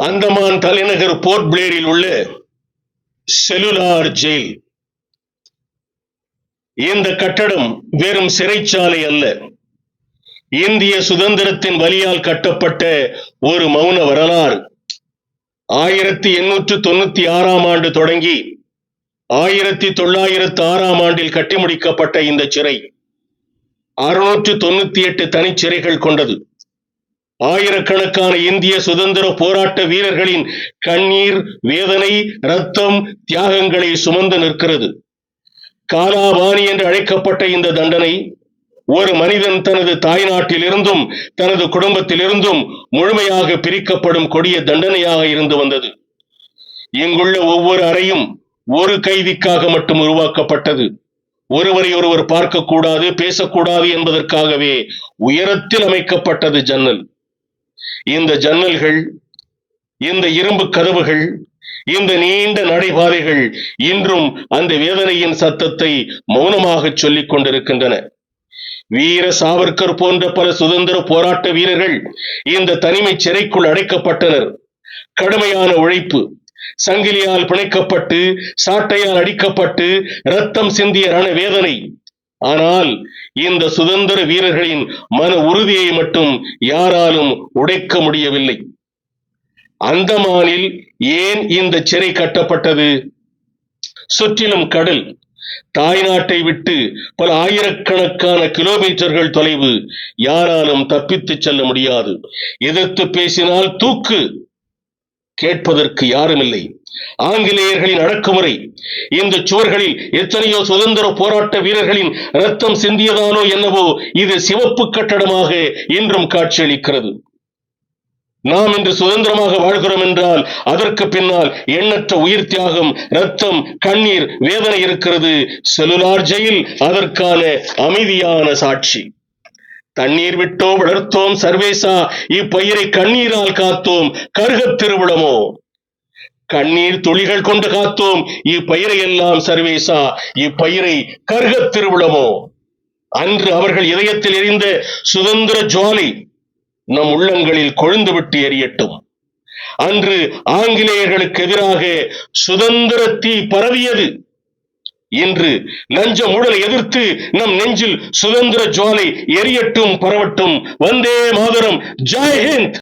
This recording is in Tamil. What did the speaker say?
அந்தமான் தலைநகர் போர்ட் பிளேரில் உள்ள செல்லுலார் ஜெயில். இந்த கட்டடம் வெறும் சிறைச்சாலை அல்ல, இந்திய சுதந்திரத்தின் வழியால் கட்டப்பட்ட ஒரு மௌன வரலாறு. 1896 ஆண்டு தொடங்கி 1906 ஆண்டில் கட்டி முடிக்கப்பட்ட இந்த சிறை 698 தனிச்சிறைகள் கொண்டது. ஆயிரக்கணக்கான இந்திய சுதந்திர போராட்ட வீரர்களின் கண்ணீர், வேதனை, இரத்தம், தியாகங்களை சுமந்து நிற்கிறது. காலாபாணி என்று அழைக்கப்பட்ட இந்த தண்டனை ஒரு மனிதன் தனது தாய்நாட்டிலிருந்தும் தனது குடும்பத்திலிருந்தும் முழுமையாக பிரிக்கப்படும் கொடிய தண்டனையாக இருந்து வந்தது. இங்குள்ள ஒவ்வொரு அறையும் ஒரு கைதிக்காக மட்டும் உருவாக்கப்பட்டது. ஒருவரை ஒருவர் பார்க்கக்கூடாது, பேசக்கூடாது என்பதற்காகவே உயரத்தில் அமைக்கப்பட்டது ஜன்னல். இந்த ஜன்னல்கள், இந்த இரும்பு கதவுகள், இந்த நீண்ட நடைபாதைகள் இன்றும் அந்த வேதனையின் சத்தத்தை மௌனமாக சொல்லிக் கொண்டிருக்கின்றன. வீர சாவர்கர் போன்ற பல சுதந்திர போராட்ட வீரர்கள் இந்த தனிமை சிறைக்குள் அடைக்கப்பட்டனர். கடுமையான உழைப்பு, சங்கிலியால் பிணைக்கப்பட்டு, சாட்டையால் அடிக்கப்பட்டு, இரத்தம் சிந்திய ரணவேதனை. ஆனால் இந்த சுதந்திர வீரர்களின் மன உறுதியை மட்டும் யாராலும் உடைக்க முடியவில்லை. அந்தமானில் ஏன் இந்த சிறை கட்டப்பட்டது? சுற்றிலும் கடல். தாய்நாட்டை விட்டு பல ஆயிரக்கணக்கான கிலோமீட்டர்கள் தொலைவு. யாராலும் தப்பித்து செல்ல முடியாது. எதிர்த்து பேசினால் தூக்கு. கேட்பதற்கு யாரும் இல்லை. ஆங்கிலேயர்களின் அடக்குமுறை. இந்த சுவர்களில் எத்தனையோ சுதந்திர போராட்ட வீரர்களின் இரத்தம் சிந்தியதானோ என்னவோ இது சிவப்பு கட்டடமாக இன்றும் காட்சியளிக்கிறது. நாம் இன்று சுதந்திரமாக வாழ்கிறோம் என்றால் அதற்கு பின்னால் எண்ணற்ற உயிர் தியாகம், இரத்தம், கண்ணீர், வேதனை இருக்கிறது. செல்லுலார் ஜெயில் அதற்கான அமைதியான சாட்சி. தண்ணீர் விட்டோ வளர்த்தோம் சர்வேசா, இப்பயிரை கண்ணீரால் காத்தோம் கருகத் திருவிழமோ. கண்ணீர் துளிகள் கொண்டு காத்தோம் இப்பயிரை எல்லாம் சர்வேசா, இப்பயிரை கருகத் திருவிழமோ. அன்று அவர்கள் இதயத்தில் எரிந்த சுதந்திர ஜுவாலை நம் உள்ளங்களில் கொழுந்து விட்டு எரியட்டும். அன்று ஆங்கிலேயர்களுக்கு எதிராக சுதந்திர தீ பரவியது. இன்று லஞ்ச ஊழலை எதிர்த்து நம் நெஞ்சில் சுதந்திர ஜுவாலை எரியட்டும், பரவட்டும். வந்தே மாதரம். ஜெய் ஹிந்த்.